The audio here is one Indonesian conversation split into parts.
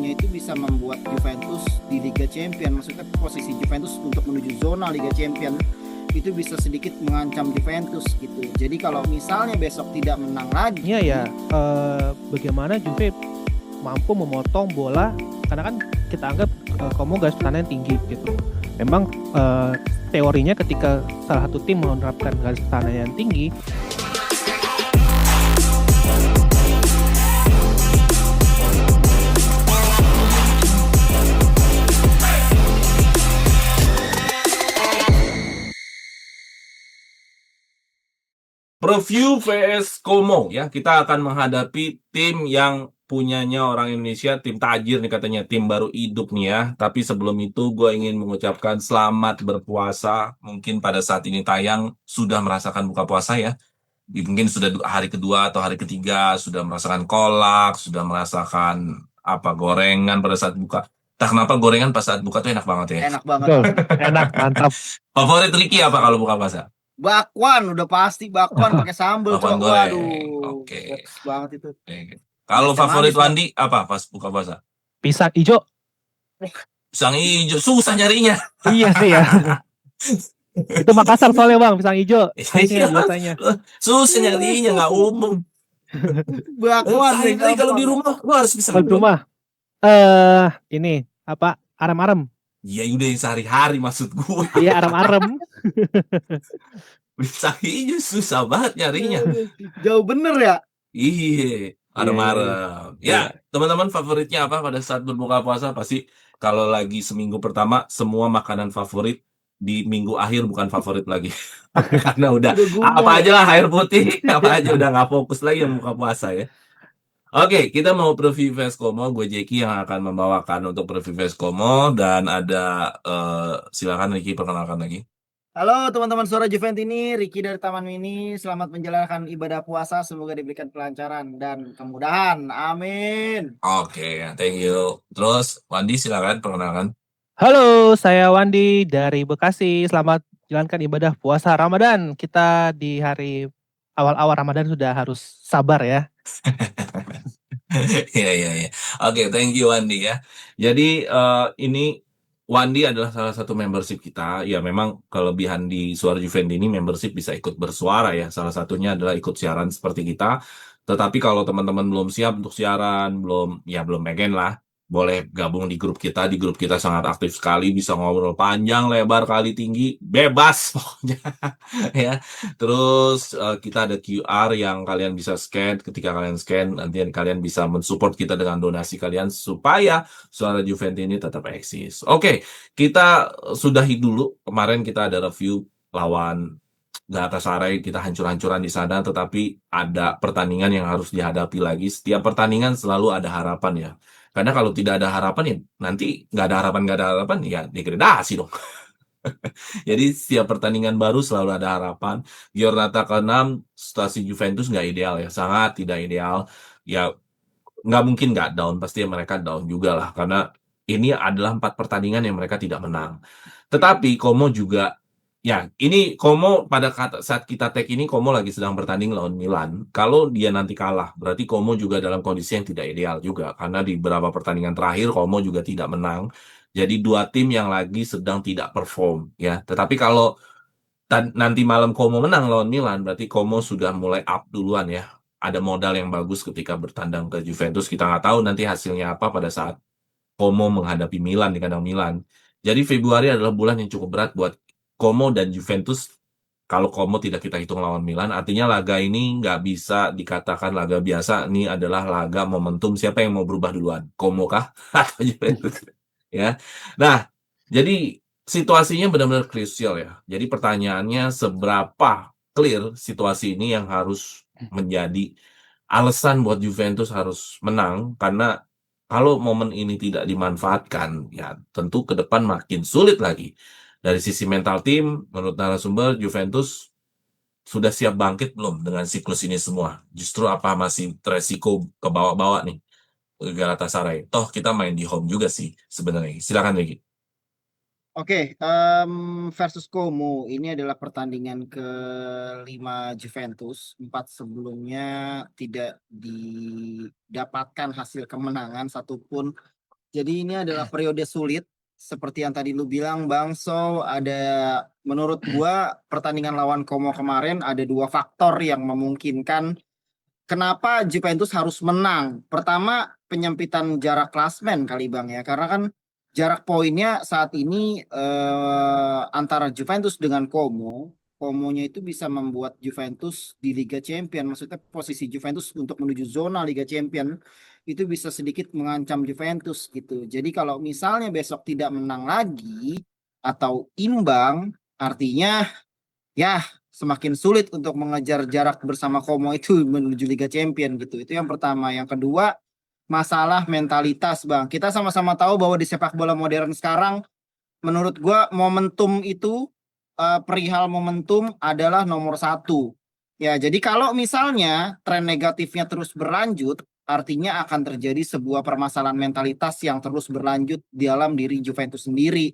satu-satunya itu bisa membuat Juventus di Liga Champions. Maksudnya posisi Juventus untuk menuju zona Liga Champions itu bisa sedikit mengancam Juventus gitu. Jadi kalau misalnya besok tidak menang lagi, ya bagaimana Juve mampu memotong bola, karena kan kita anggap Como garis pertahanan tinggi gitu. Memang teorinya ketika salah satu tim menerapkan garis pertahanan yang tinggi, Preview vs Como ya, kita akan menghadapi tim yang punyanya orang Indonesia, tim tajir nih katanya, tim baru hidup nih ya. Tapi sebelum itu gue ingin mengucapkan selamat berpuasa. Mungkin pada saat ini tayang sudah merasakan buka puasa ya. Mungkin sudah hari kedua atau hari ketiga, sudah merasakan kolak, sudah merasakan apa gorengan pada saat buka. Tak kenapa gorengan pas saat buka tuh enak banget ya. enak banget. betul, enak, mantap. Favorit Ricky apa kalau buka puasa? Bakwan udah pasti bakwan pakai sambal, Bakwan Cok. goreng. Waduh, Oke. box banget itu. Kalau Macam favorit manis, Wandi apa pas buka puasa? Pisang hijau. Pisang hijau susah nyarinya. Iya sih ya. Itu Makassar soalnya bang, pisang hijau. Ini biasanya. Susah nyarinya, nggak umum. Bakwan Tapi kalau di rumah lu harus bisa. Di rumah. Ini apa? Arem-arem. Ya udah yang sehari-hari maksud gue. Iya, arem-arem. Pisang hijau susah banget nyarinya. Jauh bener ya. Iya, arem-arem. Ya, teman-teman favoritnya apa pada saat berbuka puasa? Pasti kalau lagi seminggu pertama semua makanan favorit di minggu akhir bukan favorit lagi. Karena udah apa aja lah air putih, apa aja udah nggak fokus lagi yang buka puasa ya. Oke, kita mau preview vs Como. Gue Jeki yang akan membawakan untuk preview vs Como dan ada silakan Ricky perkenalkan lagi. Halo teman-teman Suara Juventini, Ricky dari Taman Mini. Selamat menjalankan ibadah puasa, semoga diberikan kelancaran dan kemudahan. Amin. Oke, thank you. Terus Wandi silakan perkenalkan. Halo, saya Wandi dari Bekasi. Selamat jalankan ibadah puasa Ramadan. Kita di hari awal-awal Ramadan sudah harus sabar ya. Iya. Oke, thank you Wandi ya. Jadi ini Wandi adalah salah satu membership kita. Ya memang kelebihan di Suara Juvendi ini membership bisa ikut bersuara ya. Salah satunya adalah ikut siaran seperti kita. Tetapi kalau teman-teman belum siap untuk siaran, belum pengen lah, boleh gabung di grup kita. Di grup kita sangat aktif sekali, bisa ngobrol panjang, lebar, kali tinggi, bebas pokoknya ya. Terus kita ada QR yang kalian bisa scan. Ketika kalian scan, nanti kalian bisa mensupport kita dengan donasi kalian supaya Suara Juventus ini tetap eksis. Oke, kita sudahi dulu. Kemarin kita ada review lawan Galatasaray, kita hancur-hancuran di sana, tetapi ada pertandingan yang harus dihadapi lagi. Setiap pertandingan selalu ada harapan ya. Karena kalau tidak ada harapan ya nanti nggak ada harapan ya degradasi dong. Jadi setiap pertandingan baru selalu ada harapan. Giornata ke-6 situasi Juventus nggak ideal ya, sangat tidak ideal. Ya nggak mungkin nggak down, pasti mereka down juga lah. Karena ini adalah 4 pertandingan yang mereka tidak menang. Tetapi Como juga, ya ini Como pada saat kita tag ini Como lagi sedang bertanding lawan Milan. Kalau dia nanti kalah, berarti Como juga dalam kondisi yang tidak ideal juga. Karena di beberapa pertandingan terakhir Como juga tidak menang. Jadi dua tim yang lagi sedang tidak perform ya. Tetapi kalau nanti malam Como menang lawan Milan, berarti Como sudah mulai up duluan ya. Ada modal yang bagus ketika bertandang ke Juventus. Kita nggak tahu nanti hasilnya apa pada saat Como menghadapi Milan di kandang Milan. Jadi Februari adalah bulan yang cukup berat buat Como dan Juventus. Kalau Como tidak kita hitung lawan Milan, artinya laga ini nggak bisa dikatakan laga biasa. Ini adalah laga momentum. Siapa yang mau berubah duluan? Como kah? Atau Juventus? Ya. Nah, jadi situasinya benar-benar krusial ya. Jadi pertanyaannya seberapa clear situasi ini yang harus menjadi alasan buat Juventus harus menang, karena kalau momen ini tidak dimanfaatkan, ya tentu ke depan makin sulit lagi. Dari sisi mental tim, menurut narasumber, Juventus sudah siap bangkit belum dengan siklus ini semua? Justru apa masih resiko ke bawah-bawah nih Galatasaray? Toh kita main di home juga sih sebenarnya. Silakan Ricky. Oke, versus Como ini adalah pertandingan ke-5 Juventus. 4 sebelumnya tidak didapatkan hasil kemenangan satupun Jadi ini adalah periode sulit seperti yang tadi lu bilang Bang. So ada menurut gua pertandingan lawan Como kemarin ada dua faktor yang memungkinkan kenapa Juventus harus menang. Pertama penyempitan jarak klasmen kali Bang ya. Karena kan jarak poinnya saat ini antara Juventus dengan Como. Komonya itu bisa membuat Juventus di Liga Champion, maksudnya posisi Juventus untuk menuju zona Liga Champion itu bisa sedikit mengancam Juventus gitu. Jadi kalau misalnya besok tidak menang lagi atau imbang, artinya ya semakin sulit untuk mengejar jarak bersama Como itu menuju Liga Champion gitu. Itu yang pertama. Yang kedua, masalah mentalitas, Bang. Kita sama-sama tahu bahwa di sepak bola modern sekarang menurut gua momentum itu perihal momentum adalah nomor satu. Ya, jadi kalau misalnya tren negatifnya terus berlanjut, artinya akan terjadi sebuah permasalahan mentalitas yang terus berlanjut di dalam diri Juventus sendiri.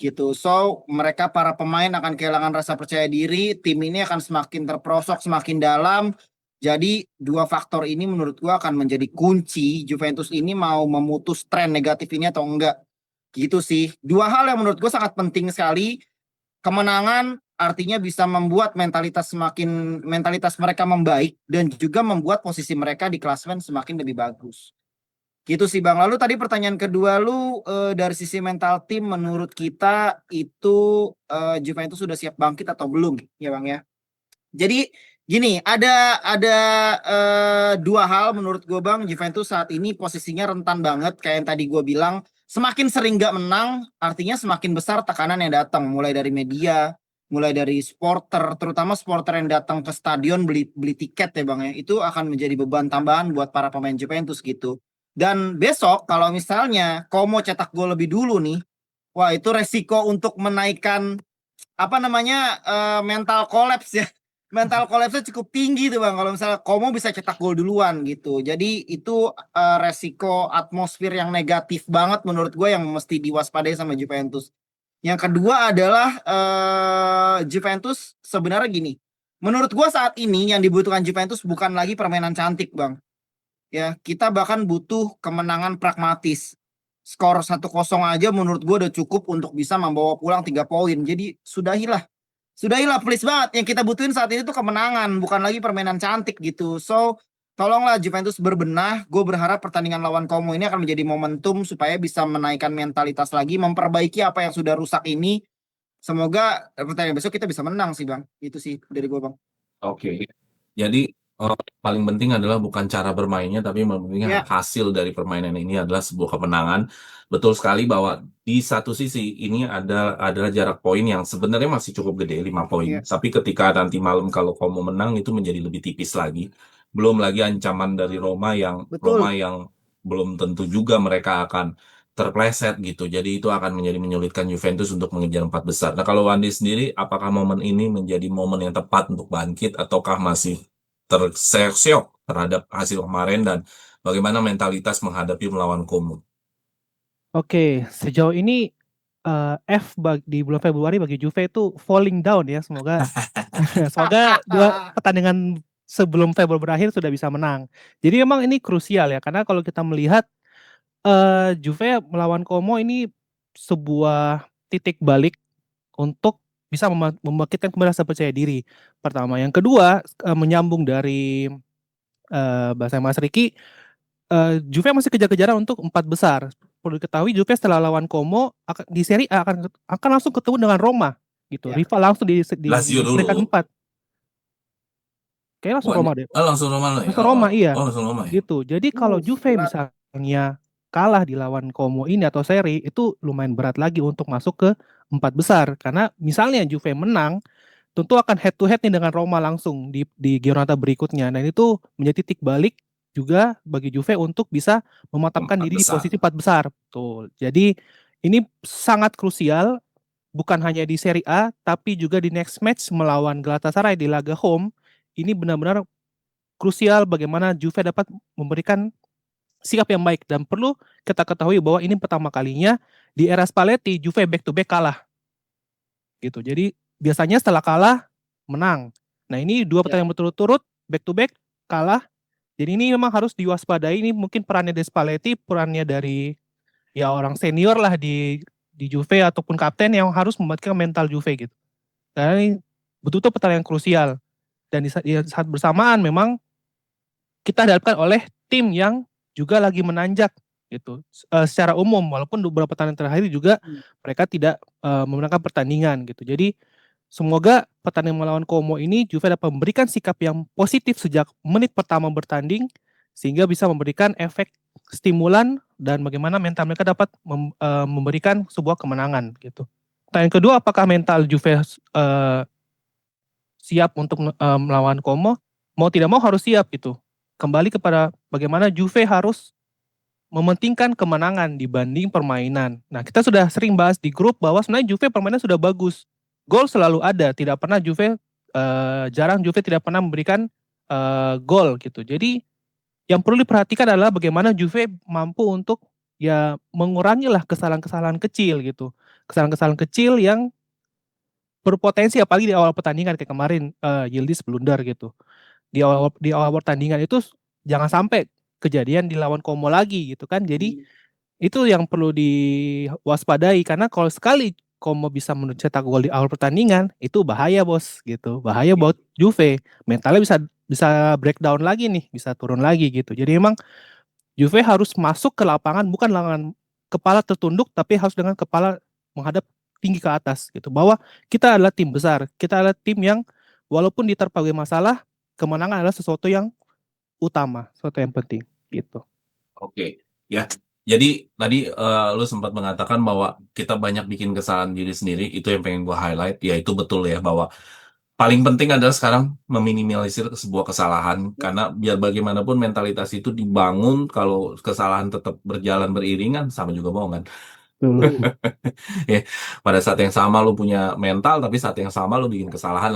Gitu. So, mereka para pemain akan kehilangan rasa percaya diri, tim ini akan semakin terperosok, semakin dalam. Jadi, dua faktor ini menurut gua akan menjadi kunci Juventus ini mau memutus tren negatif ini atau enggak. Gitu sih. Dua hal yang menurut gue sangat penting sekali. Kemenangan artinya bisa membuat mentalitas mereka membaik dan juga membuat posisi mereka di klasemen semakin lebih bagus. Gitu sih Bang. Lalu tadi pertanyaan kedua lu dari sisi mental tim menurut kita itu Juventus sudah siap bangkit atau belum ya Bang ya. Jadi gini, ada dua hal menurut gue Bang. Juventus saat ini posisinya rentan banget kayak yang tadi gue bilang. Semakin sering gak menang, artinya semakin besar tekanan yang datang. Mulai dari media, mulai dari supporter, terutama supporter yang datang ke stadion beli tiket ya Bang ya. Itu akan menjadi beban tambahan buat para pemain Juventus gitu. Dan besok kalau misalnya Como cetak gol lebih dulu nih, wah itu resiko untuk menaikkan apa namanya mental collapse ya. Mental collapse-nya cukup tinggi tuh Bang kalau misalnya Como bisa cetak gol duluan gitu. Jadi itu resiko atmosfer yang negatif banget menurut gue yang mesti diwaspadai sama Juventus. Yang kedua adalah Juventus sebenarnya gini. Menurut gue saat ini yang dibutuhkan Juventus bukan lagi permainan cantik Bang. Ya, kita bahkan butuh kemenangan pragmatis. Skor 1-0 aja menurut gue udah cukup untuk bisa membawa pulang 3 poin. Jadi sudahilah. Sudahilah please banget. Yang kita butuhin saat ini tuh kemenangan, bukan lagi permainan cantik gitu. So, tolonglah Juventus berbenah. Gue berharap pertandingan lawan Como ini akan menjadi momentum supaya bisa menaikkan mentalitas lagi, memperbaiki apa yang sudah rusak ini. Semoga pertandingan besok kita bisa menang sih Bang. Itu sih dari gue Bang. Oke. Jadi paling penting adalah bukan cara bermainnya, tapi yang penting Ya, hasil dari permainan ini adalah sebuah kemenangan. Betul sekali bahwa di satu sisi ini adalah jarak poin yang sebenarnya masih cukup gede, 5 poin. ya. Tapi ketika nanti malam kalau Como menang itu menjadi lebih tipis lagi. Belum lagi ancaman dari Roma Betul. yang belum tentu juga mereka akan terpleset gitu. Jadi itu akan menjadi menyulitkan Juventus untuk mengejar 4 besar. Nah, kalau Wandi sendiri, apakah momen ini menjadi momen yang tepat untuk bangkit ataukah masih terseok terhadap hasil kemarin dan bagaimana mentalitas menghadapi melawan Como? Oke, sejauh ini di bulan Februari bagi Juve itu falling down ya. Semoga semoga dua pertandingan sebelum Februari berakhir sudah bisa menang. Jadi memang ini krusial ya, karena kalau kita melihat Juve melawan Como ini sebuah titik balik untuk bisa membangkitkan kembali rasa percaya diri. Pertama, yang kedua menyambung dari bahasa Mas Riki, Juve masih kejar-kejaran untuk 4 besar. Perlu diketahui Juve setelah lawan Como di Serie A akan langsung ketemu dengan Roma gitu. Ya. Rival langsung di Lazio peringkat dulu. 4. Kayaknya langsung Roma deh. Langsung Roma lah ya. Langsung Roma iya. Langsung Roma ya. Gitu. Jadi kalau Juve berat. misalnya kalah di lawan Como ini atau seri, itu lumayan berat lagi untuk masuk ke 4 besar. Karena misalnya Juve menang, tentu akan head to head nih dengan Roma langsung di giornata berikutnya. Dan itu menjadi titik balik juga bagi Juve untuk bisa memantapkan 4 diri di besar. posisi 4 besar. Betul. Jadi ini sangat krusial, bukan hanya di Serie A tapi juga di next match melawan Galatasaray di laga home. Ini benar-benar krusial bagaimana Juve dapat memberikan sikap yang baik, dan perlu kita ketahui bahwa ini pertama kalinya di era Spalletti Juve back to back kalah. Gitu. Jadi biasanya setelah kalah menang. Nah, ini 2 pertandingan berturut-turut back to back kalah. Jadi ini memang harus diwaspadai. Ini mungkin perannya dari Spalletti, perannya dari ya orang senior lah di Juve ataupun kapten yang harus mematikan mental Juve gitu. Karena ini betul-betul pertandingan krusial dan di saat bersamaan memang kita dihadapkan oleh tim yang juga lagi menanjak gitu. Secara umum walaupun beberapa pertandingan terakhir juga mereka tidak memenangkan pertandingan gitu. Jadi semoga pertandingan melawan Como ini Juve dapat memberikan sikap yang positif sejak menit pertama bertanding sehingga bisa memberikan efek stimulan dan bagaimana mental mereka dapat memberikan sebuah kemenangan gitu. Pertanyaan kedua, apakah mental Juve siap untuk melawan Como? Mau tidak mau harus siap gitu. Kembali kepada bagaimana Juve harus mementingkan kemenangan dibanding permainan. Nah, kita sudah sering bahas di grup bahwa sebenarnya Juve permainan sudah bagus. Gol selalu ada, tidak pernah Juve jarang Juve tidak pernah memberikan gol gitu. Jadi yang perlu diperhatikan adalah bagaimana Juve mampu untuk ya mengurangi lah kesalahan-kesalahan kecil gitu. Kesalahan-kesalahan kecil yang berpotensi apalagi di awal pertandingan kayak kemarin Yildiz blunder gitu. Di awal pertandingan itu jangan sampai kejadian di lawan Como lagi gitu kan. Jadi itu yang perlu diwaspadai karena kalau sekali Como bisa mencetak gol di awal pertandingan itu bahaya bos gitu. Bahaya buat Juve. Mentalnya bisa breakdown lagi nih, bisa turun lagi gitu. Jadi emang Juve harus masuk ke lapangan bukan dengan kepala tertunduk tapi harus dengan kepala menghadap tinggi ke atas gitu. Bahwa kita adalah tim besar, kita adalah tim yang walaupun diterpa masalah, kemenangan adalah sesuatu yang utama, sesuatu yang penting gitu. Oke, ya. Jadi tadi lu sempat mengatakan bahwa kita banyak bikin kesalahan diri sendiri, itu yang pengen gua highlight, ya itu betul ya bahwa paling penting adalah sekarang meminimalisir sebuah kesalahan karena biar bagaimanapun mentalitas itu dibangun kalau kesalahan tetap berjalan beriringan sama juga bohong kan. Ya, pada saat yang sama lu punya mental tapi saat yang sama lu bikin kesalahan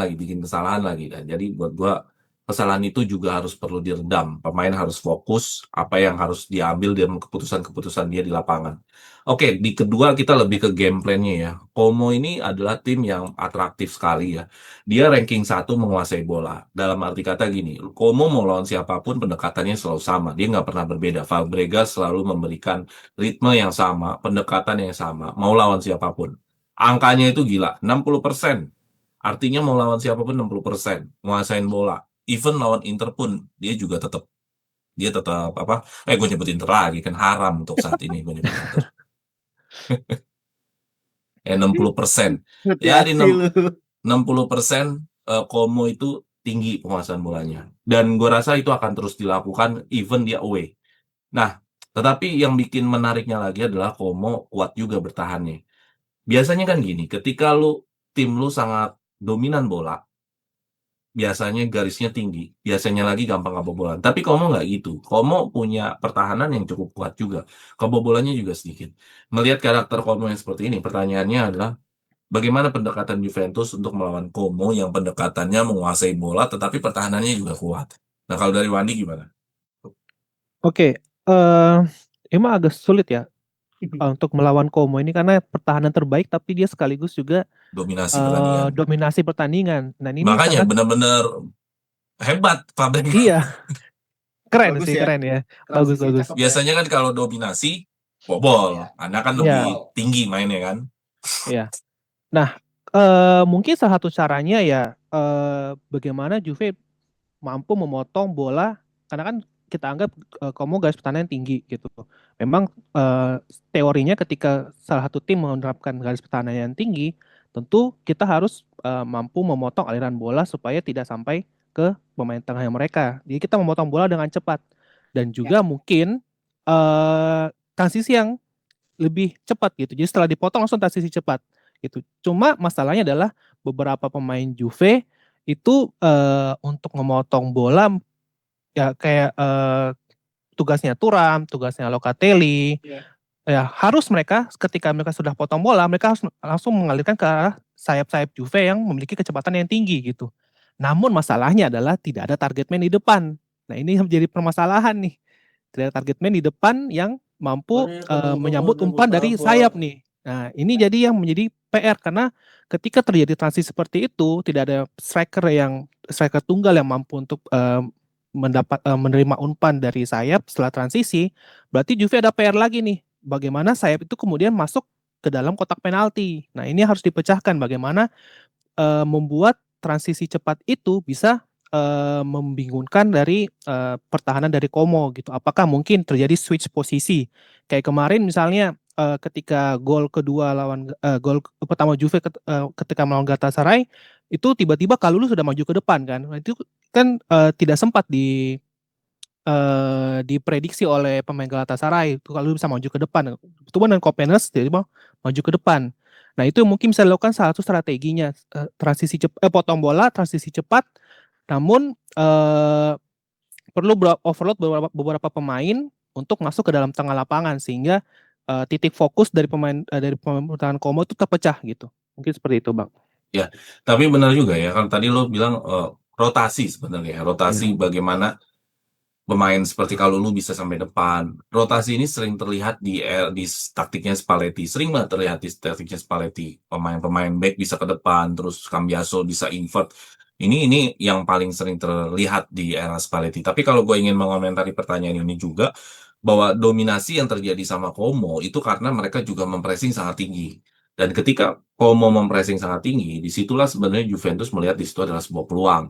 lagi kan. Jadi buat gua kesalahan itu juga harus perlu diredam. Pemain harus fokus apa yang harus diambil dan keputusan-keputusan dia di lapangan. Oke, di kedua kita lebih ke game plan-nya ya. Como ini adalah tim yang atraktif sekali ya. Dia ranking 1 menguasai bola. Dalam arti kata gini, Como mau lawan siapapun pendekatannya selalu sama. Dia nggak pernah berbeda. Fabregas selalu memberikan ritme yang sama, pendekatan yang sama, mau lawan siapapun. Angkanya itu gila, 60%. Artinya mau lawan siapapun 60%, menguasain bola. Even lawan Inter pun dia juga tetap apa? Gue nyebut Inter lagi kan haram untuk saat ini gue nyebut Inter. 60%. Ya di 60% Como itu tinggi penguasaan bolanya. Dan gue rasa itu akan terus dilakukan even dia away. Nah, tetapi yang bikin menariknya lagi adalah Como kuat juga bertahannya. Biasanya kan gini, ketika tim lu sangat dominan bola, biasanya garisnya tinggi, biasanya lagi gampang kebobolan. Tapi Como nggak gitu. Como punya pertahanan yang cukup kuat juga. Kebobolannya juga sedikit. Melihat karakter Como yang seperti ini, pertanyaannya adalah bagaimana pendekatan Juventus untuk melawan Como yang pendekatannya menguasai bola tetapi pertahanannya juga kuat. Nah, kalau dari Wandi gimana? Oke, emang agak sulit ya untuk melawan Como ini karena pertahanan terbaik tapi dia sekaligus juga Dominasi pertandingan. Dan ini Makanya sangat benar-benar hebat Fabregas. iya. Keren Bagus sih, ya. keren ya. Transisi Bagus. cakep ya. Biasanya kan kalau dominasi bobol, Anda kan lebih tinggi mainnya kan. Iya. Nah, mungkin salah satu caranya ya bagaimana Juve mampu memotong bola karena kan kita anggap Como garis pertahanan tinggi gitu. Memang teorinya ketika salah satu tim menerapkan garis pertahanan yang tinggi, tentu kita harus mampu memotong aliran bola supaya tidak sampai ke pemain tengah mereka. Jadi kita memotong bola dengan cepat dan juga mungkin transisi yang lebih cepat gitu. Jadi setelah dipotong langsung transisi cepat gitu. Cuma masalahnya adalah beberapa pemain Juve itu untuk memotong bola ya kayak tugasnya Thuram, tugasnya Locatelli. Ya harus mereka ketika mereka sudah potong bola, mereka harus langsung mengalirkan ke arah sayap-sayap Juve yang memiliki kecepatan yang tinggi gitu. Namun masalahnya adalah tidak ada target man di depan. Nah, ini menjadi permasalahan nih. Tidak ada target man di depan yang mampu menyambut umpan dari sayap nih. Nah, ini jadi yang menjadi PR karena ketika terjadi transisi seperti itu, tidak ada striker tunggal yang mampu untuk menerima umpan dari sayap setelah transisi, berarti Juve ada PR lagi nih. bagaimana sayap itu kemudian masuk ke dalam kotak penalti. Nah, ini harus dipecahkan bagaimana membuat transisi cepat itu bisa membingungkan dari pertahanan dari Como gitu. Apakah mungkin terjadi switch posisi? Kayak kemarin misalnya ketika gol kedua gol pertama Juve ketika melawan Galatasaray itu tiba-tiba Kalulu sudah maju ke depan kan. Nah, itu kan tidak sempat diprediksi oleh pemain Galatasaray itu kalau bisa maju ke depan. Itu dengan Kopenas jadi maju ke depan. Nah, itu mungkin bisa dilakukan salah satu strateginya transisi cepat, potong bola, transisi cepat. Namun perlu overload beberapa pemain untuk masuk ke dalam tengah lapangan sehingga titik fokus dari pemain pertahanan Como itu terpecah gitu. Mungkin seperti itu, Bang. Ya, tapi benar juga ya, kan tadi lo bilang rotasi sebenarnya, rotasi bagaimana pemain seperti Kalulu bisa sampai depan. Rotasi ini sering terlihat di taktiknya Spalletti. Sering banget terlihat di taktiknya Spalletti. Pemain-pemain back bisa ke depan, terus Cambiaso bisa invert. Ini yang paling sering terlihat di era Spalletti. Tapi kalau gue ingin mengomentari pertanyaan ini juga, bahwa dominasi yang terjadi sama Como itu karena mereka juga mempressing sangat tinggi. Dan ketika Como mempressing sangat tinggi, disitulah sebenarnya Juventus melihat di situ adalah sebuah peluang.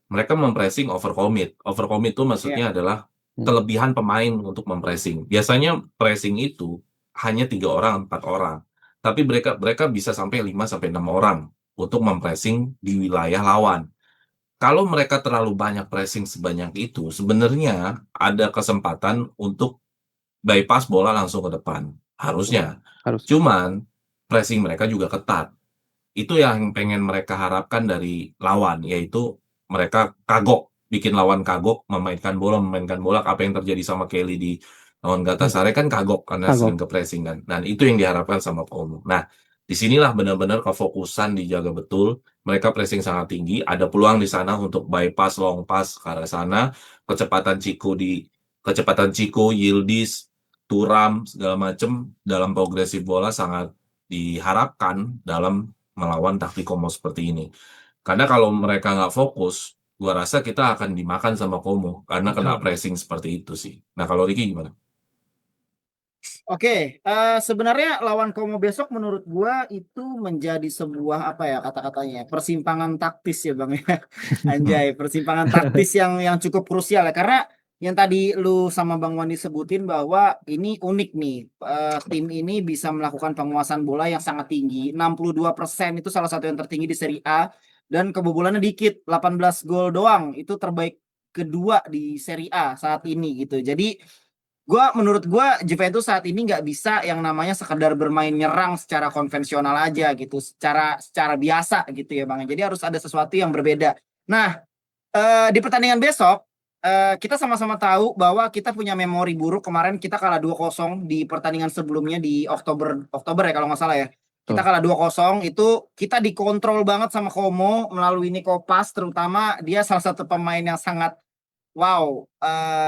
Mereka mempressing overcommit. Overcommit itu maksudnya adalah kelebihan pemain untuk mempressing. Biasanya pressing itu hanya 3 orang, 4 orang. Tapi mereka bisa sampai 5 sampai 6 orang untuk mempressing di wilayah lawan. Kalau mereka terlalu banyak pressing sebanyak itu, sebenarnya ada kesempatan untuk bypass bola langsung ke depan. Harusnya. Cuman pressing mereka juga ketat. Itu yang pengen mereka harapkan dari lawan, yaitu mereka kagok, bikin lawan kagok, memainkan bola. Apa yang terjadi sama Kelly di lawan Galatasaray kan kagok karena sering ke pressing kan. Dan itu yang diharapkan sama Como. Nah, disinilah benar-benar kefokusan dijaga betul. Mereka pressing sangat tinggi, ada peluang di sana untuk bypass long pass ke arah sana, kecepatan Chico, Yildiz, Thuram segala macam dalam progresif bola sangat diharapkan dalam melawan taktik Como seperti ini. Karena kalau mereka nggak fokus, gua rasa kita akan dimakan sama Como karena kena pressing seperti itu sih. Nah, kalau Ricky gimana? Oke, sebenarnya lawan Como besok menurut gua itu menjadi sebuah apa ya kata-katanya persimpangan taktis ya Bang ya. Anjay, persimpangan taktis yang cukup krusial ya karena yang tadi lu sama Bang Wandi sebutin bahwa ini unik nih. Tim ini bisa melakukan penguasaan bola yang sangat tinggi. 62% itu salah satu yang tertinggi di Serie A dan kebobolannya dikit, 18 gol doang. Itu terbaik kedua di Serie A saat ini gitu. Jadi menurut gua Juventus saat ini nggak bisa yang namanya sekedar bermain nyerang secara konvensional aja gitu, secara biasa gitu ya Bang. Jadi harus ada sesuatu yang berbeda. Nah, di pertandingan besok kita sama-sama tahu bahwa kita punya memori buruk. Kemarin kita kalah 2-0 di pertandingan sebelumnya di Oktober ya kalau nggak salah ya. Kita kalah 2-0, itu kita dikontrol banget sama Como melalui Nico Paz, terutama dia salah satu pemain yang sangat wow,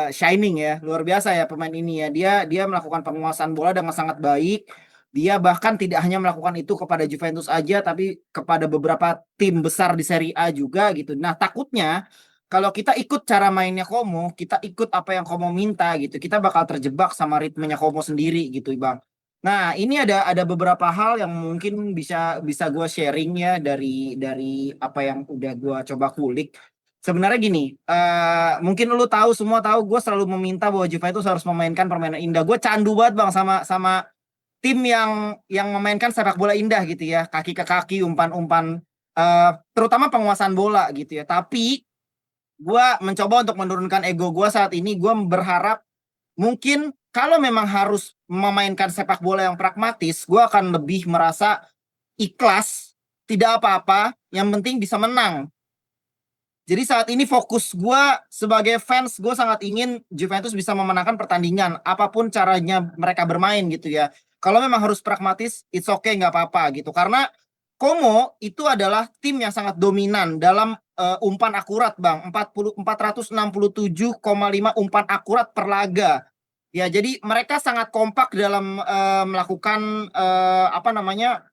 shining ya, luar biasa ya pemain ini ya. Dia melakukan penguasaan bola dengan sangat baik. Dia bahkan tidak hanya melakukan itu kepada Juventus aja, tapi kepada beberapa tim besar di Serie A juga gitu. Nah, takutnya kalau kita ikut cara mainnya Como, kita ikut apa yang Como minta gitu, kita bakal terjebak sama ritmenya Como sendiri gitu, Bang. Nah, ini ada beberapa hal yang mungkin bisa gue sharing ya dari apa yang udah gue coba kulik. Sebenarnya gini, mungkin lu tahu, semua tahu gue selalu meminta bahwa Juventus harus memainkan permainan indah. Gue candu banget Bang sama tim yang memainkan sepak bola indah gitu ya, kaki ke kaki, umpan-umpan, terutama penguasaan bola gitu ya. Tapi gue mencoba untuk menurunkan ego gue saat ini. Gue berharap mungkin kalau memang harus memainkan sepak bola yang pragmatis, gue akan lebih merasa ikhlas, tidak apa-apa, yang penting bisa menang. Jadi saat ini fokus gue sebagai fans, gue sangat ingin Juventus bisa memenangkan pertandingan, apapun caranya mereka bermain gitu ya. Kalau memang harus pragmatis, it's okay, nggak apa-apa gitu. Karena Como itu adalah tim yang sangat dominan dalam umpan akurat Bang, 467,5 umpan akurat per laga. Ya, jadi mereka sangat kompak dalam melakukan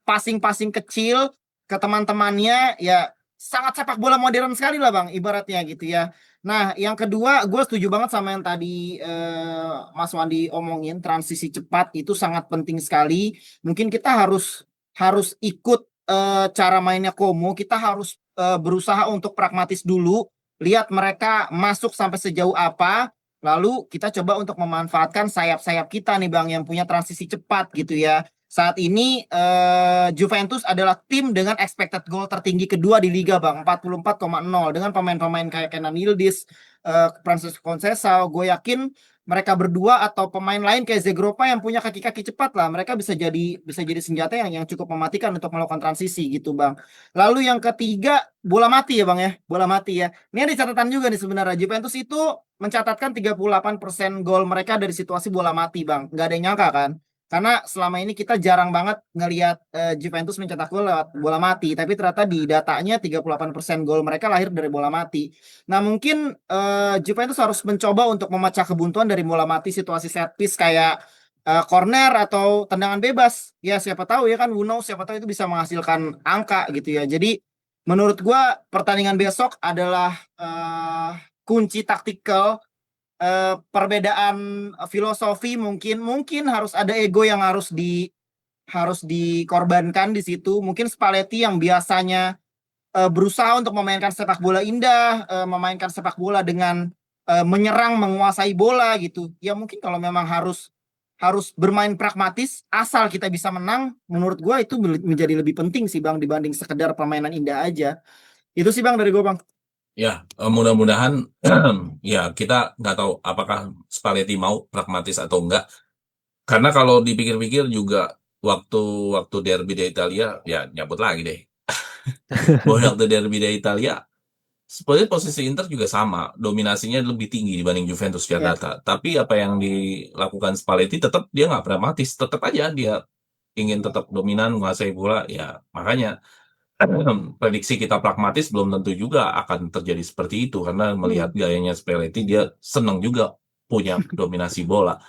passing-passing kecil ke teman-temannya ya. Sangat sepak bola modern sekali lah Bang, ibaratnya gitu ya. Nah, yang kedua, gue setuju banget sama yang tadi Mas Wandi omongin, transisi cepat itu sangat penting sekali. Mungkin kita harus ikut cara mainnya Como. Kita harus berusaha untuk pragmatis dulu, lihat mereka masuk sampai sejauh apa, lalu kita coba untuk memanfaatkan sayap-sayap kita nih Bang yang punya transisi cepat gitu ya. Saat ini Juventus adalah tim dengan expected goal tertinggi kedua di Liga Bang, 44,0 dengan pemain-pemain kayak Kenan Yildiz, Francisco Conceição. Gue yakin mereka berdua atau pemain lain kayak Zegropa yang punya kaki-kaki cepat lah, mereka bisa jadi senjata yang cukup mematikan untuk melakukan transisi gitu Bang. Lalu yang ketiga, bola mati ya Bang ya, bola mati ya. Ini ada catatan juga nih sebenarnya, Juventus itu mencatatkan 38% gol mereka dari situasi bola mati Bang. Nggak ada yang nyangka kan? Karena selama ini kita jarang banget ngelihat Juventus mencetak gol lewat bola mati, tapi ternyata di datanya 38% gol mereka lahir dari bola mati. Nah, mungkin Juventus harus mencoba untuk memecah kebuntuan dari bola mati situasi set piece kayak corner atau tendangan bebas. Ya, siapa tahu ya kan, who knows, siapa tahu itu bisa menghasilkan angka gitu ya. Jadi menurut gua pertandingan besok adalah kunci taktikal, perbedaan filosofi, mungkin harus ada ego yang harus dikorbankan di situ. Mungkin Spalletti yang biasanya berusaha untuk memainkan sepak bola indah, memainkan sepak bola dengan menyerang, menguasai bola gitu. Ya mungkin kalau memang harus bermain pragmatis, asal kita bisa menang, menurut gua itu menjadi lebih penting sih Bang dibanding sekedar permainan indah aja. Itu sih Bang dari gua Bang. Ya, mudah-mudahan ya kita nggak tahu apakah Spalletti mau pragmatis atau enggak. Karena kalau dipikir-pikir juga waktu derby di Italia ya nyabut lagi deh. Waktu derby di Italia sebenarnya posisi Inter juga sama, dominasinya lebih tinggi dibanding Juventus secara Ya. data. Tapi apa yang dilakukan Spalletti tetap dia nggak pragmatis, tetap aja dia ingin tetap dominan menguasai bola. Ya makanya prediksi kita pragmatis belum tentu juga akan terjadi seperti itu karena melihat gayanya Spalletti dia senang juga punya dominasi bola.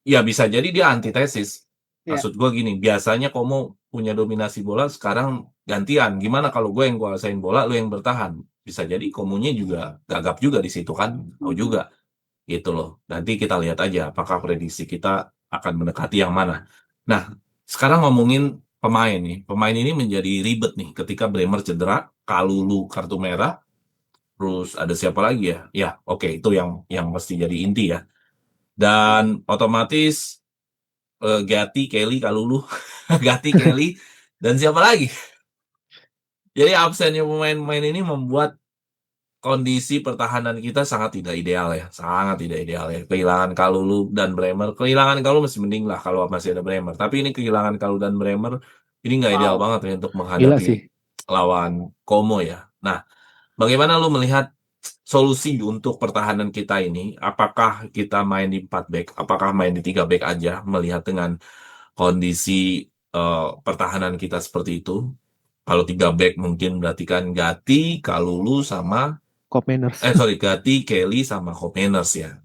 Ya bisa jadi dia antitesis. Ya. Maksud gue gini, biasanya Como punya dominasi bola, sekarang gantian. Gimana kalau gue yang kuasain bola, lu yang bertahan? Bisa jadi Komunya juga gagap juga di situ kan, tahu juga. Gitu loh. Nanti kita lihat aja apakah prediksi kita akan mendekati yang mana. Nah, sekarang ngomongin pemain nih. Pemain ini menjadi ribet nih ketika Bremer cedera, Kalulu kartu merah, terus ada siapa lagi ya? Ya, oke, itu yang mesti jadi inti ya. Dan otomatis Gatti, Kelly, Kalulu, Gatti, Kelly, dan siapa lagi? Jadi absennya pemain-pemain ini membuat kondisi pertahanan kita sangat tidak ideal ya, sangat tidak ideal ya. Kehilangan Kalulu dan Bremer, kehilangan Kalulu masih mending lah kalau masih ada Bremer. Tapi ini kehilangan Kalulu dan Bremer, ini nggak ideal banget ya untuk Gila menghadapi sih. lawan Como ya. Nah, bagaimana lu melihat solusi untuk pertahanan kita ini? Apakah kita main di 4 back? Apakah main di 3 back aja? Melihat dengan kondisi pertahanan kita seperti itu. Kalau 3 back mungkin berarti kan Gatti, Kalulu sama Kopeners. Gatti, Kelly sama Kopeners ya.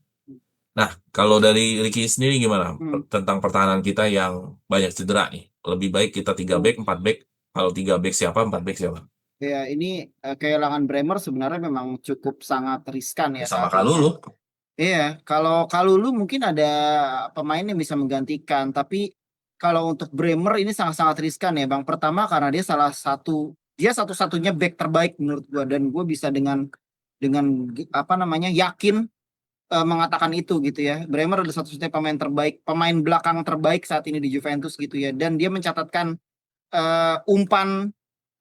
Nah, kalau dari Ricky sendiri gimana tentang pertahanan kita yang banyak cedera nih? Lebih baik kita 3 back, 4 back. Kalau 3 back siapa, 4 back siapa? Ya ini kehilangan Bremer sebenarnya memang cukup sangat riskan ya Sama saat ini. Kalulu. Iya, kalau Kalulu mungkin ada pemain yang bisa menggantikan, tapi kalau untuk Bremer ini sangat-sangat riskan ya Bang. Pertama karena dia satu-satunya back terbaik menurut gua, dan gue bisa dengan apa namanya yakin mengatakan itu gitu ya. Bremer adalah satu-satunya pemain belakang terbaik saat ini di Juventus gitu ya, dan dia mencatatkan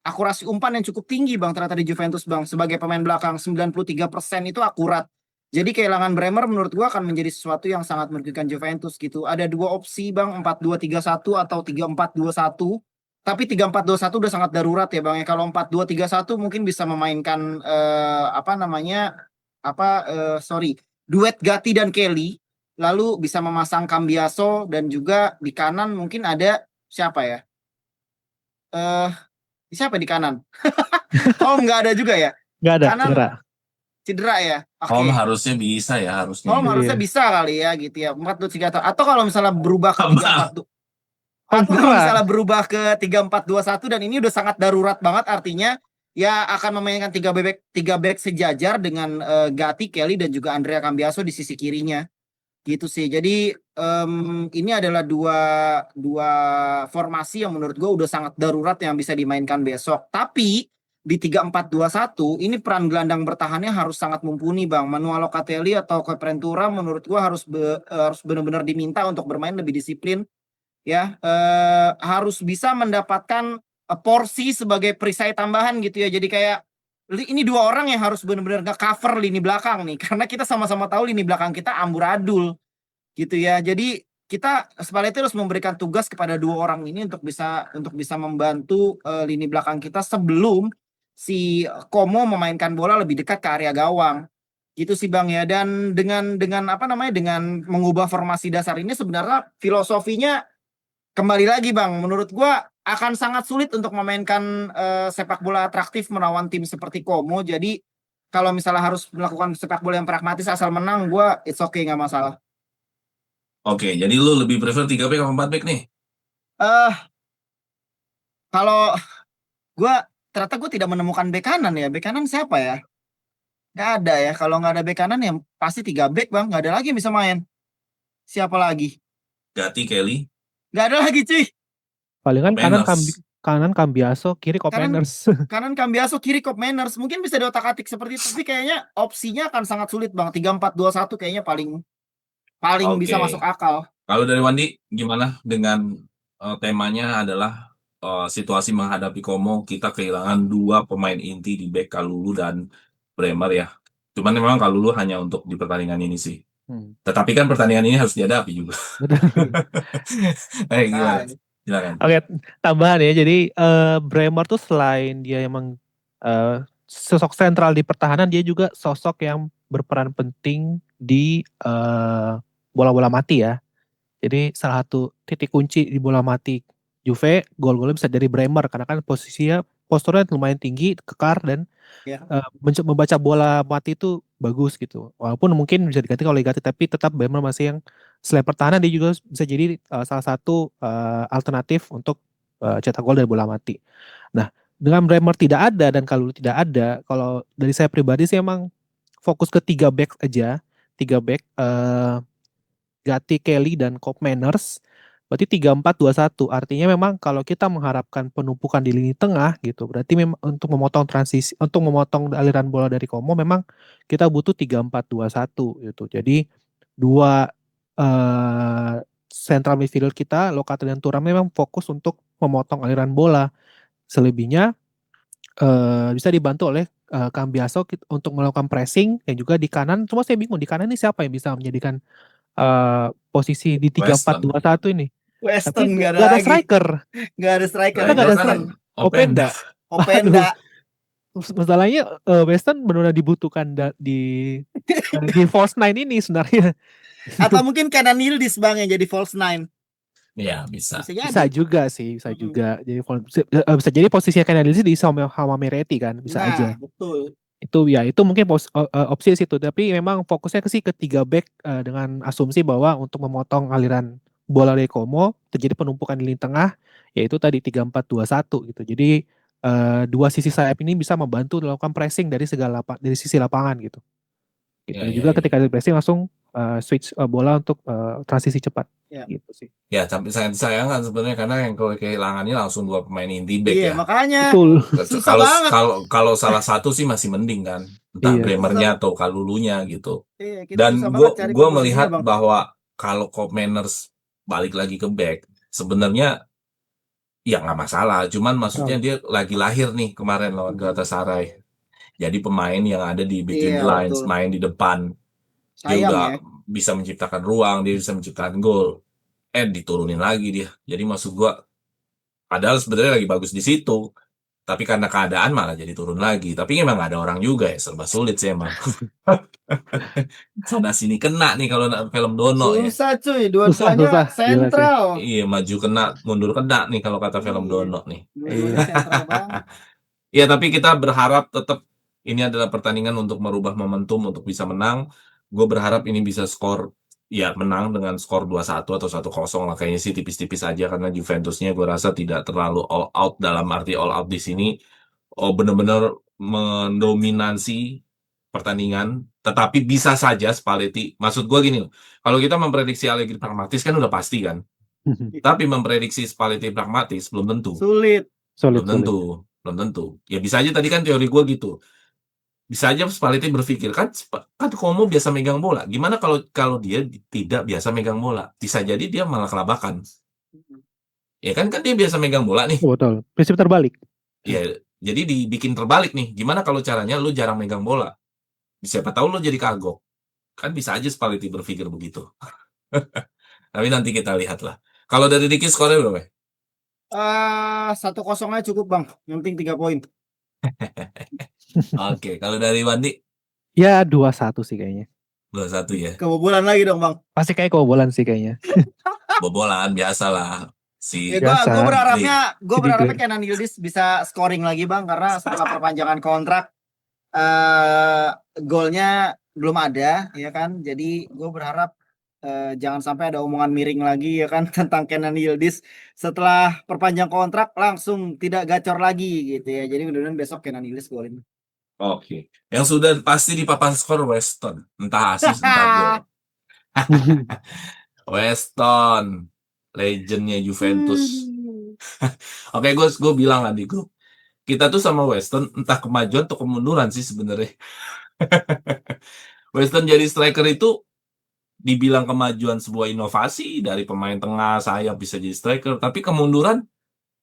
akurasi umpan yang cukup tinggi Bang ternyata di Juventus Bang. Sebagai pemain belakang 93% itu akurat. Jadi kehilangan Bremer menurut gua akan menjadi sesuatu yang sangat merugikan Juventus gitu. Ada 2 opsi Bang, 4-2-3-1 atau 3-4-2-1. Tapi 3-4-2-1 udah sangat darurat ya Bang ya. Kalau 4-2-3-1 mungkin bisa memainkan duet Gatti dan Kelly. Lalu bisa memasang Cambiaso, dan juga di kanan mungkin ada siapa ya? Siapa di kanan? Oh, nggak ada juga ya? Nggak ada, Kanan cedera ya? Oke. Harusnya bisa ya, harusnya. Harusnya bisa kali ya gitu ya. 4-2-3-1. Atau kalau misalnya berubah ke 3-4-2. Atau kalau misalnya berubah ke 3-4-2-1, dan ini udah sangat darurat banget, artinya ya akan memainkan tiga back sejajar dengan Gatti, Kelly dan juga Andrea Cambiaso di sisi kirinya. Gitu sih. Jadi ini adalah dua formasi yang menurut gue udah sangat darurat yang bisa dimainkan besok. Tapi di 3-4-2-1 ini peran gelandang bertahannya harus sangat mumpuni, Bang. Manuel Locatelli atau Ventura menurut gue harus benar-benar diminta untuk bermain lebih disiplin, ya. Harus bisa mendapatkan porsi sebagai perisai tambahan gitu ya. Jadi kayak ini dua orang yang harus benar-benar nge-cover lini belakang nih, karena kita sama-sama tahu lini belakang kita amburadul gitu ya. Jadi kita Spalletti harus memberikan tugas kepada dua orang ini untuk bisa membantu lini belakang kita sebelum si Como memainkan bola lebih dekat ke area gawang. Gitu sih Bang ya. Dan dengan apa namanya, dengan mengubah formasi dasar ini sebenarnya filosofinya kembali lagi Bang, menurut gua akan sangat sulit untuk memainkan sepak bola atraktif melawan tim seperti Como. Jadi kalau misalnya harus melakukan sepak bola yang pragmatis asal menang, gua it's okay, nggak masalah. Oke, jadi lu lebih prefer 3 back apa 4 back nih? eh Kalau ternyata gue tidak menemukan bek kanan ya. Bek kanan siapa ya? Nggak ada ya. Kalau nggak ada bek kanan ya pasti 3 bek Bang. Nggak ada lagi yang bisa main. Siapa lagi? Gatti, Kelly, Nggak ada lagi cuy. Palingan Manners. kanan Cambiaso, kiri Kopeners. Kanan Cambiaso, kiri Cop Manners. Mungkin bisa diotak-atik seperti itu. Tapi kayaknya opsinya akan sangat sulit Bang. 3-4-2-1 kayaknya paling bisa Oke. masuk akal. Kalau dari Wandi, gimana dengan temanya adalah situasi menghadapi Como, kita kehilangan 2 pemain inti di back, Kalulu dan Bremer ya. Cuman memang Kalulu hanya untuk di pertandingan ini sih. Tetapi kan pertandingan ini harus dihadapi juga. Gimana? Nah, Silakan. Oke, tambahan ya. Jadi Bremer tuh selain dia emang sosok sentral di pertahanan, dia juga sosok yang berperan penting di bola-bola mati ya. Jadi salah satu titik kunci di bola mati Juve, gol-golnya bisa dari Bremer karena kan posturnya lumayan tinggi, kekar dan ya. membaca bola mati itu bagus gitu. Walaupun mungkin bisa diganti oleh Gatti, tapi tetap Bremer masih yang selain pertahanan dia juga bisa jadi salah satu alternatif untuk cetak gol dari bola mati. Nah, dengan Bremer tidak ada dan kalau tidak ada, kalau dari saya pribadi sih emang fokus ke 3 back aja, 3 back Gatti, Kelly dan Cop Manners. Berarti 3-4-2-1. Artinya memang kalau kita mengharapkan penumpukan di lini tengah gitu, berarti memang untuk memotong transisi, untuk memotong aliran bola dari Como memang kita butuh 3-4-2-1 gitu. Jadi dua central midfielder kita, Locatelli dan Thuram memang fokus untuk memotong aliran bola. Selebihnya bisa dibantu oleh Cambiaso untuk melakukan pressing dan juga di kanan. Cuma saya bingung di kanan ini siapa yang bisa menjadikan posisi di 3-4-2-1 ini. Weston Tapi nggak ada nggak ada lagi. striker. Nggak ada striker. Kita nggak ada Kan Openda. Openda. Masalahnya Weston benar-benar dibutuhkan di false nine ini sebenarnya. Atau mungkin kanan Yildiz Bang yang jadi false nine. Iya, bisa. Bisa juga sih, bisa juga. Jadi bisa jadi posisinya kanan Yildiz di sama Meretti kan, bisa aja. Betul. Itu mungkin opsi situ, tapi memang fokusnya ke 3 back dengan asumsi bahwa untuk memotong aliran bola dari Como terjadi penumpukan di lini tengah, yaitu tadi 3-4-2-1 gitu. Jadi dua sisi sayap ini bisa membantu melakukan pressing dari dari sisi lapangan gitu. Dan juga ketika di pressing langsung switch bola untuk transisi cepat. Gitu sih. Ya, tapi sangat disayangkan sebenarnya karena yang kehilangannya langsung 2 pemain inti back ya. Makanya. Betul. Kalau salah satu sih masih mending kan, entah Bremernya atau Kalulunya gitu. Dan gue melihat bahwa kalau Cop Manners balik lagi ke back, sebenarnya ya nggak masalah. Cuman maksudnya dia lagi lahir nih kemarin lawan Galatasaray. Jadi pemain yang ada di between the lines, main di depan, dia udah bisa menciptakan ruang, dia bisa menciptakan gol. Diturunin lagi dia. Jadi maksud gua, padahal sebenarnya lagi bagus di situ, tapi karena keadaan malah jadi turun lagi. Tapi emang gak ada orang juga ya, serba sulit sih emang. Sana sini kena nih kalau film Dono ya. Susah cuy, dua-duanya sentral. Iya, maju kena, mundur kena nih kalau kata film Dono nih. Iya, tapi kita berharap tetap ini adalah pertandingan untuk merubah momentum untuk bisa menang. Gue berharap ini bisa skor ya menang dengan skor 2-1 atau 1-0 lah, kayaknya sih tipis-tipis aja karena Juventusnya gue rasa tidak terlalu all out, dalam arti all out di sini benar-benar mendominasi pertandingan, tetapi bisa saja Spalletti, maksud gue gini loh, kalau kita memprediksi Allegri pragmatis kan udah pasti kan, tapi memprediksi Spalletti pragmatis belum tentu, Sulit. Sulit. belum tentu. Ya bisa aja tadi kan teori gue gitu. Bisa aja Spalletti berpikir kan Como biasa megang bola. Gimana kalau dia tidak biasa megang bola? Bisa jadi dia malah kelabakan. Ya kan dia biasa megang bola nih. Oh, betul. Prinsip terbalik. Ya, jadi dibikin terbalik nih. Gimana kalau caranya lu jarang megang bola? Siapa tahu lu jadi kagok. Kan bisa aja Spalletti berpikir begitu. Tapi nanti kita lihat lah. Kalau dari Ricky skornya berapa? 1-0 aja cukup bang. Yang penting 3 poin. Oke, kalau dari Wandi Ya 2-1 sih kayaknya. 2-1 ya. Kebobolan lagi dong bang. Pasti kayak kebobolan sih kayaknya. Bobolan biasa lah. Si Ya Biasa. gue berharapnya Cidiga. Kenan Yildiz bisa scoring lagi bang, karena setelah perpanjangan kontrak golnya belum ada ya kan. Jadi gue berharap jangan sampai ada omongan miring lagi ya kan tentang Kenan Yildiz setelah perpanjang kontrak langsung tidak gacor lagi gitu ya. Jadi mudah-mudahan besok Kenan Yildiz golin. Oke. Yang sudah pasti di papan skor Weston. Entah asis, entah gol. Weston. Legendnya Juventus. Oke, gue bilang lah di grup. Kita tuh sama Weston entah kemajuan atau kemunduran sih sebenarnya. Weston jadi striker itu dibilang kemajuan sebuah inovasi dari pemain tengah sayap bisa jadi striker. Tapi kemunduran,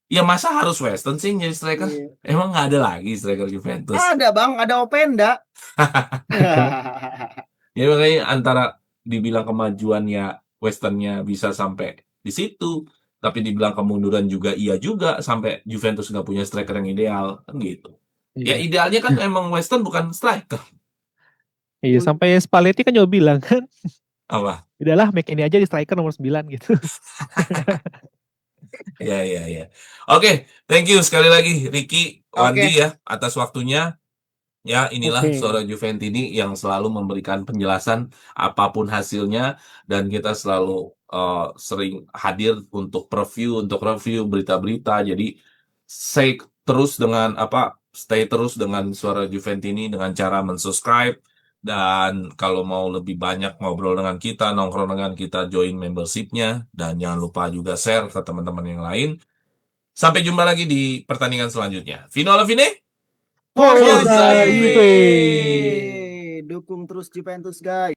ya masa harus Weston sih yang jadi striker? Iya. Emang nggak ada lagi striker Juventus? Ada bang, ada Openda. Ya makanya antara dibilang kemajuannya Westernnya bisa sampai di situ, tapi dibilang kemunduran juga iya juga sampai Juventus nggak punya striker yang ideal kan gitu. Ya Iya. idealnya kan emang Western bukan striker. Iya, sampai Spalletti kan juga bilang kan, Apa? udahlah make ini aja di striker nomor 9 gitu. Ya. Oke, thank you sekali lagi Ricky, Wandi ya atas waktunya. Ya, inilah Oke. Suara Juventini yang selalu memberikan penjelasan apapun hasilnya, dan kita selalu sering hadir untuk review berita-berita. Jadi stay terus dengan Suara Juventini dengan cara mensubscribe, dan kalau mau lebih banyak ngobrol dengan kita, nongkrong dengan kita, join membership-nya, dan jangan lupa juga share ke teman-teman yang lain. Sampai jumpa lagi di pertandingan selanjutnya. Fino alla fine. Forza Juve. Juve. Dukung terus Juventus guys.